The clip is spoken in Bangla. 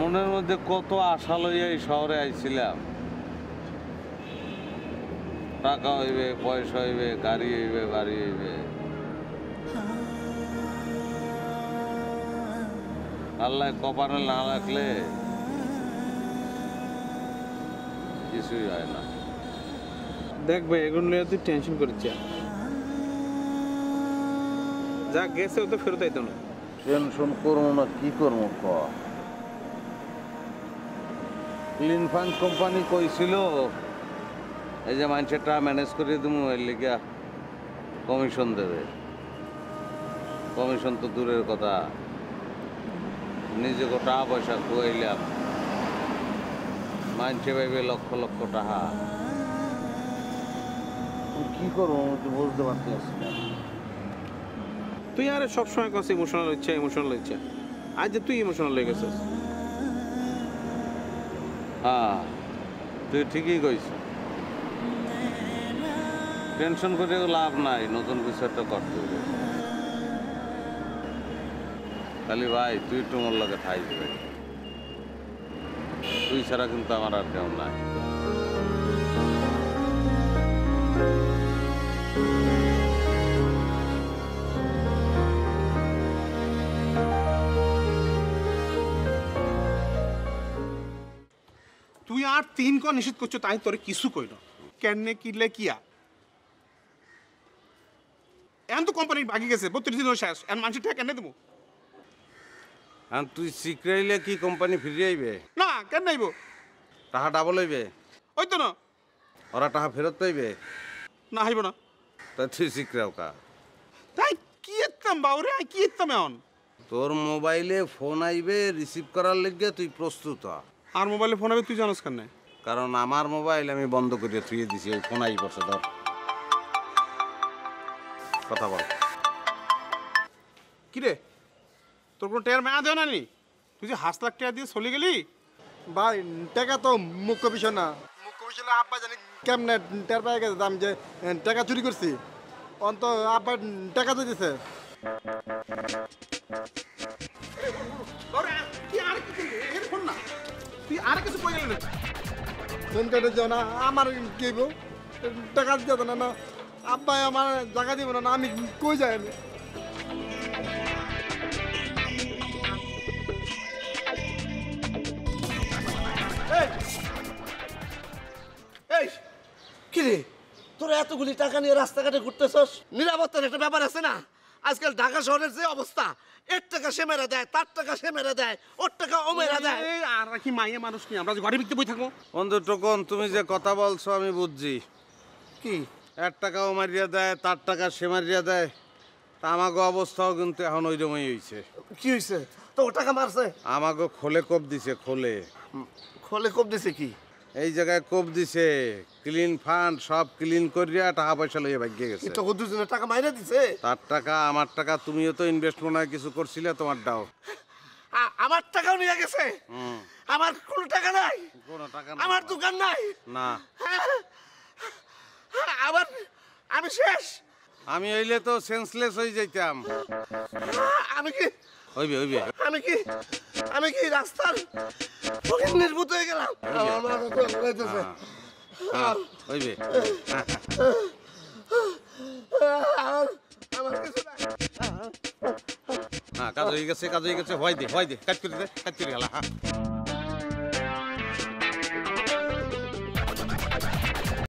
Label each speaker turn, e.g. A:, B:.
A: মনের মধ্যে কত আশা লইয়া এই শহরে আইছিলাম। টাকা হইবে, পয়সা হইবে, গাড়ি হইবে, বাড়ি হইবে। আল্লাহ কপালে না রাখলে কিছুই হয় না।
B: দেখবে এগুলো নিয়ে তুই টেনশন করিস, যা গেছে ও তো ফেরত আইতো না।
A: টেনশন করবো না, কি করবো ক? ক্লিন ফান্ড কোম্পানি কইছিল এই যে মানুষেরটা ম্যানেজ করে দেবো, এর লিগা কমিশন দেবে। কমিশন তো দূরের কথা, নিজে টাকা পয়সা খুয়াইলাম, মানছে পাইবে লক্ষ লক্ষ টাকা। কি করবো বুঝতে পারতেছি না।
B: তুই আরে সবসময় কাছে ইমোশনাল হচ্ছে, আজ যে তুই ইমোশনাল হয়ে গেছিস।
A: হ্যাঁ, তুই ঠিকই কইছ। টেনশন করেও লাভ নাই, নতুন কিছু একটা করতে হবে। খালি ভাই তুই একটু মোর লগে থাকবি ভাই, তুই ছাড়া কিন্তু আমার আর কেউ নাই।
B: তুই আর 3 ক নিষেধ করছো, তাই তোরে কিছু কইল কেনে কিলে কিয়া। এখন তো কোম্পানি বাকি গেছে 32 দিন শেষ, এখন মানুষের টাকা কেনে দেবো?
A: আর তুই শিখরাইলে কি কোম্পানি ফিরে আইবে?
B: না, কেন নাইব?
A: টাকা ডাবল হইবে?
B: ওই তো না,
A: ওরা টাকা ফেরত পাইবে?
B: না হইব না।
A: তা তুই শিখরাও কা?
B: তাই কি এতাম বাউরে, কি এতাম এখন?
A: তোর মোবাইলে ফোন আইবে, রিসিভ করার লেগে তুই প্রস্তুত হ।
B: আর মোবাইলে ফোন হবে তুই জানোস কেন?
A: কারণ আমার মোবাইল আমি বন্ধ করে থুয়ে দিছি, ওই ফোন আই পড়ছে। ধর কথা বল।
B: কিরে, তোর কোনো টের মেয়া দেও না নি? তুই যে 5 লাখ টাকা দিয়ে চলে গেলি।
C: ভাই টাকা তো মুখ্য বিষয় না, মুখ্য বিষয় হলো আব্বা জানি কেমনে টের পেয়ে গেছে আমি যে টাকা চুরি করছি। অন্ত আব্বা টাকা তো দিছে।
B: তুই আর কিছু কই গেলি না?
C: ফোন কেটে যাও না, আমার কি গো টাকা দিতে না, না আব্বা আমার জায়গা দিব না, আমি কই যাই?
D: এই কিরে, তোরা এতগুলি টাকা নিয়ে রাস্তাঘাটে ঘুরতেছস? নিরাপত্তার একটা ব্যাপার আছে না? আজকাল ঢাকা শহরের যে অবস্থা, এর টাকা সে মেরে দেয়, তার টাকা সে মেরে দেয়, ওর টাকা ও মেরে দেয়।
B: আর কি মাইয়া মানুষ কি আমরা ঘরে বিকতে বই থাকবো?
A: বন্ধু টোকন, তুমি যে কথা বলছো আমি বুঝছি।
D: কি
A: 1 টাকাও মারিয়া দেয়, তার টাকা সে মারিয়া দেয়। তা আমাগো অবস্থাও কিন্তু এখন ওই রকমই হয়েছে।
D: কি হয়েছে? তো ও টাকা মারছে?
A: আমাগো খোলে কোপ দিছে, খোলে।
D: খোলে কোপ দিছে কি?
A: এই জায়গায় কোপ দিছে, ক্লিন ফান্ড সব ক্লিন করিয়া টাকা পয়সা লইয়া ভাগিয়ে গেছে।
D: তো দুজনের টাকা মাইরে দিছে?
A: তার টাকা আমার টাকা, তুমিও তো ইনভেস্ট মনে হয় কিছু করছিলে, তোমার দাও।
D: আমার টাকাও নিয়ে গেছে? আমার কোনো টাকা নাই,
A: কোনো টাকা
D: আমার দোকান নাই
A: না।
D: আবার আমি শেষ।
A: আমি হইলে তো সেন্সলেস হয়ে যাইতাম।
D: আমি কি
A: হইবে হইবে
D: আমি কি রাস্তার নির্ভূত হয়ে গেলাম?
A: হইবে।
D: আমার কিছু নাই।
A: হ্যাঁ, কাজ হয়ে গেছে, কাজ হয়ে গেছে। হয় দে, কাজ করে দে, কাজ করে গেলা। হ্যাঁ।